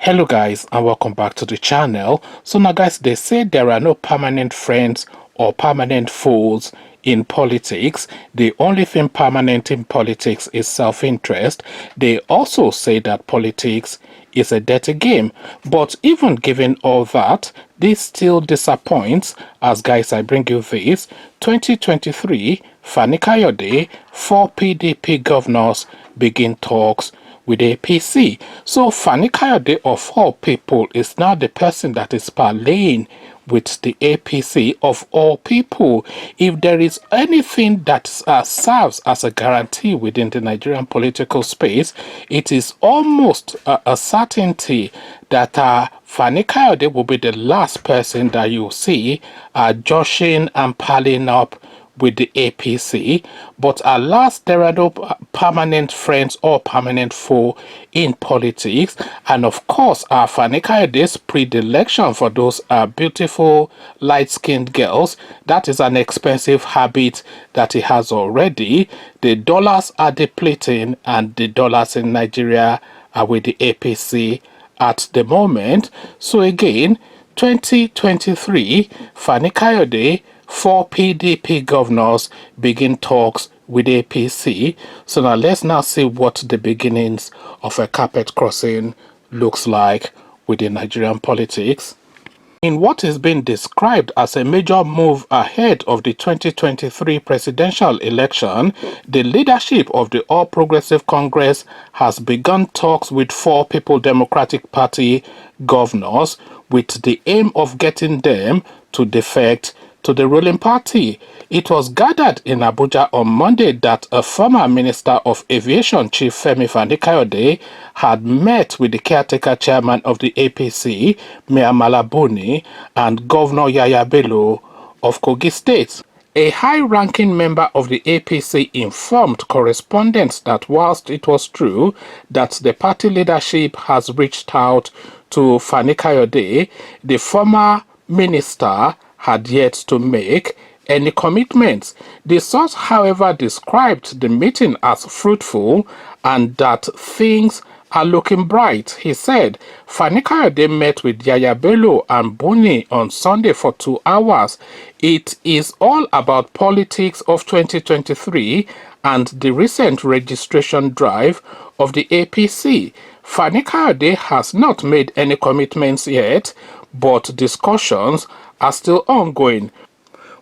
Hello guys, and welcome back to the channel. So now guys, they say there are no permanent friends or permanent foes in politics. The only thing permanent in politics is self-interest. They also say that politics is a dirty game. But even given all that, this still disappoints. As guys, I bring you this 2023 Fani Kayode, 4 PDP governors begin talks with APC. So Fani Kayode, of all people, is now the person that is parlaying with the APC of all people. If there is anything that serves as a guarantee within the Nigerian political space, it is almost a certainty that Fani Kayode will be the last person that you see joshing and palling up with the APC. But alas, there are no permanent friends or permanent foe in politics. And of course, Fani Kayode's predilection for those beautiful light-skinned girls, that is an expensive habit that he has already. The dollars are depleting, and the dollars in Nigeria are with the APC at the moment. So again, 2023, Fani Kayode, 4 PDP governors begin talks with APC. So now let's now see what the beginnings of a carpet crossing looks like within Nigerian politics. In what is being described as a major move ahead of the 2023 presidential election, the leadership of the All Progressive Congress has begun talks with 4 People Democratic Party governors with the aim of getting them to defect to the ruling party. It was gathered in Abuja on Monday that a former Minister of Aviation, Chief Fani Kayode, had met with the caretaker chairman of the APC, Mayor Malabuni, and Governor Yaya Bello of Kogi State. A high-ranking member of the APC informed correspondents that whilst it was true that the party leadership has reached out to Fani Kayode, the former minister had yet to make any commitments. The source, however, described the meeting as fruitful and that things are looking bright. He said Fani Kayode met with Yaya Bello and Buni on Sunday for 2 hours. It is all about politics of 2023 and the recent registration drive of the APC. Fani Kayode has not made any commitments yet, but discussions are still ongoing.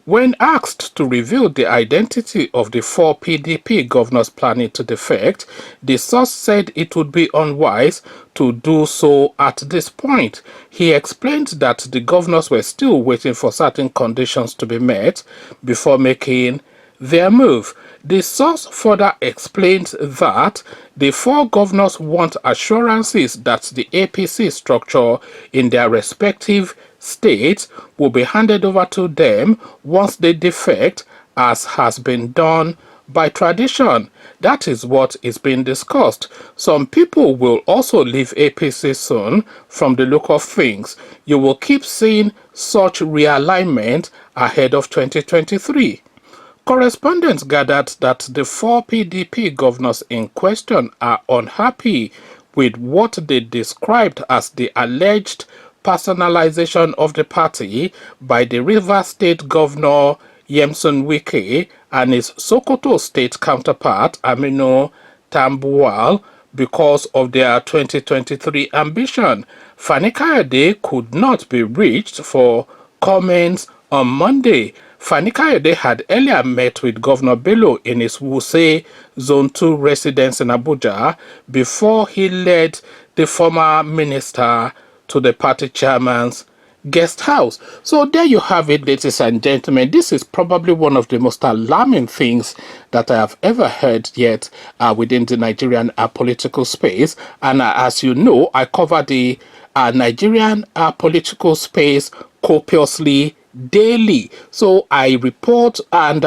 When asked to reveal the identity of the 4 PDP governors planning to defect, the source said it would be unwise to do so at this point. He explained that the governors were still waiting for certain conditions to be met before making their move. The source further explained that the 4 governors want assurances that the APC structure in their respective states will be handed over to them once they defect, as has been done by tradition. That is what is being discussed. Some people will also leave APC soon from the look of things. You will keep seeing such realignment ahead of 2023. Correspondents gathered that the 4 PDP governors in question are unhappy with what they described as the alleged personalization of the party by the Rivers State Governor Yemson Wike and his Sokoto State counterpart Aminu Tambuwal because of their 2023 ambition. Fani Kayode could not be reached for comments on Monday. Fani Kayode had earlier met with Governor Bello in his Wuse Zone 2 residence in Abuja before he led the former minister to the party chairman's guest house. So there you have it, ladies and gentlemen. This is probably one of the most alarming things that I have ever heard yet within the Nigerian political space. And as you know, I cover the Nigerian political space copiously daily. So I report and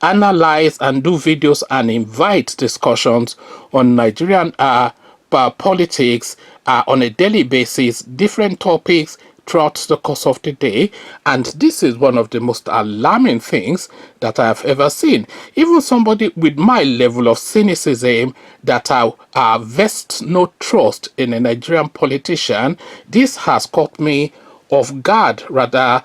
analyze and do videos and invite discussions on Nigerian politics on a daily basis, different topics, throughout the course of the day, and this is one of the most alarming things that I have ever seen. Even somebody with my level of cynicism that I vest no trust in a Nigerian politician, this has caught me off guard, rather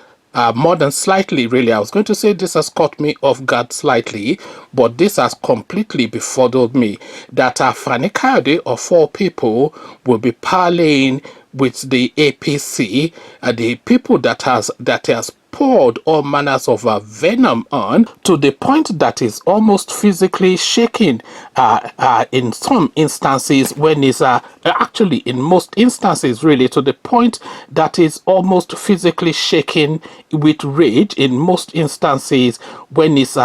more than slightly, really. I was going to say this has caught me off guard slightly, but this has completely befuddled me. That Fani Kayode of all people will be parlaying with the APC, the people that has poured all manners of venom on, to the point that is almost physically shaking in some instances, when it's actually in most instances, really, to the point that is almost physically shaking with rage in most instances, when it's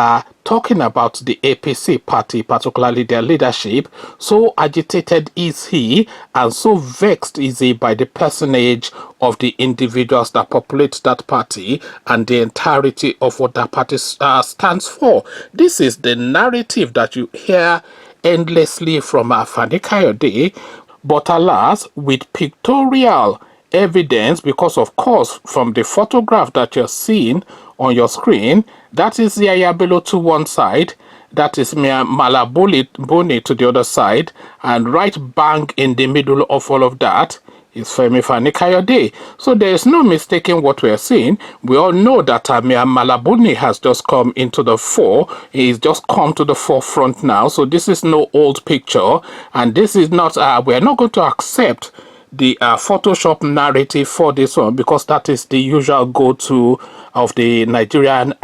talking about the APC party, particularly their leadership. So agitated is he, and so vexed is he by the personage of the individuals that populate that party and the entirety of what that party stands for. This is the narrative that you hear endlessly from Fani Kayode, but alas, with pictorial evidence, because of course from the photograph that you're seeing on your screen, that is Yaya Bello to one side, that is Mia Malabuni to the other side, and right bang in the middle of all of that is Femi Fani Kayode. So there is no mistaking what we are seeing. We all know that Mia Malabuni has just come into the fore. He's just come to the forefront now. So this is no old picture, and this is not, we are not going to accept the Photoshop narrative for this one, because that is the usual go-to of the Nigerian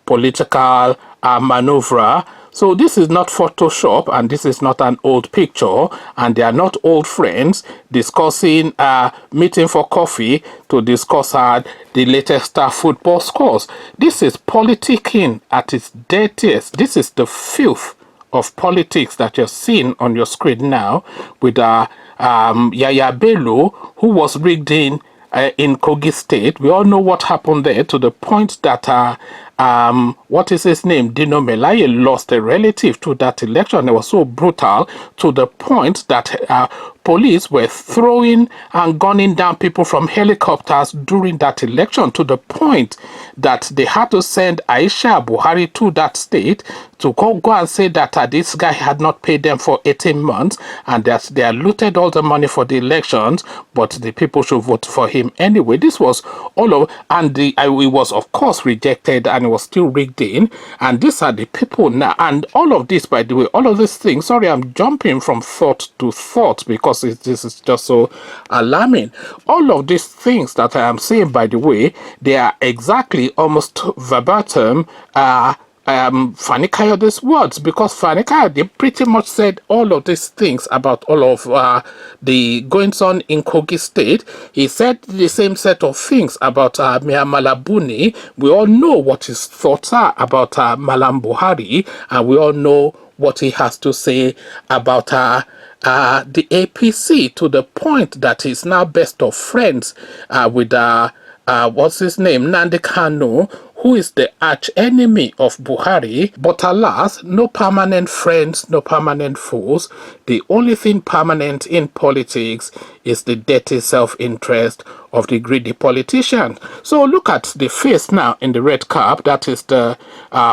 political maneuver. So this is not Photoshop, and this is not an old picture, and they are not old friends discussing meeting for coffee to discuss the latest football scores. This is politicking at its dirtiest. This is the filth of politics that you're seeing on your screen now, with Yaya Bello, who was rigged in Kogi State. We all know what happened there, to the point that what is his name, Dino Melaye, lost a relative to that election. It was so brutal, to the point that police were throwing and gunning down people from helicopters during that election, to the point that they had to send Aisha Buhari to that state to go and say that this guy had not paid them for 18 months, and that they had looted all the money for the elections, but the people should vote for him anyway. This was all of, and it was of course rejected, and it was still rigged in. And these are the people now, and all of this, by the way, all of these things, sorry, I'm jumping from thought to thought because this is just so alarming. All of these things that I am saying, by the way, they are exactly almost verbatim Fani Kayode's words, because Fani Kayode pretty much said all of these things about all of the goings on in Kogi State. He said the same set of things about Mia Malabuni. We all know what his thoughts are about Malam Buhari, and we all know what he has to say about the APC, to the point that he's now best of friends with what's his name, Nandi Kanu, who is the arch enemy of Buhari. But alas, no permanent friends, no permanent foes. The only thing permanent in politics is the dirty self-interest of the greedy politician. So look at the face now in the red cap. That is the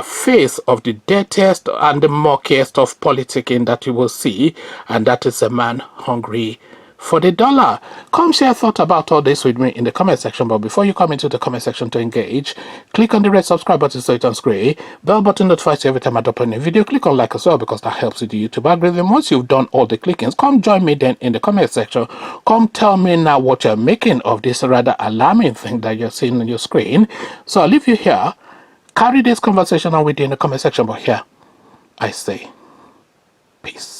face of the dirtiest and the murkiest of politicking that you will see, and that is a man hungry for the dollar. Come share your thought about all this with me in the comment section. But before you come into the comment section to engage, click on the red subscribe button so it turns gray. Bell button notifies you every time I drop a new video. Click on like as well, because that helps with the YouTube algorithm. Once you've done all the clickings, come join me then in the comment section. Come tell me now what you're making of this rather alarming thing that you're seeing on your screen. So I'll leave you here. Carry this conversation on with you in the comment section. But here I say peace.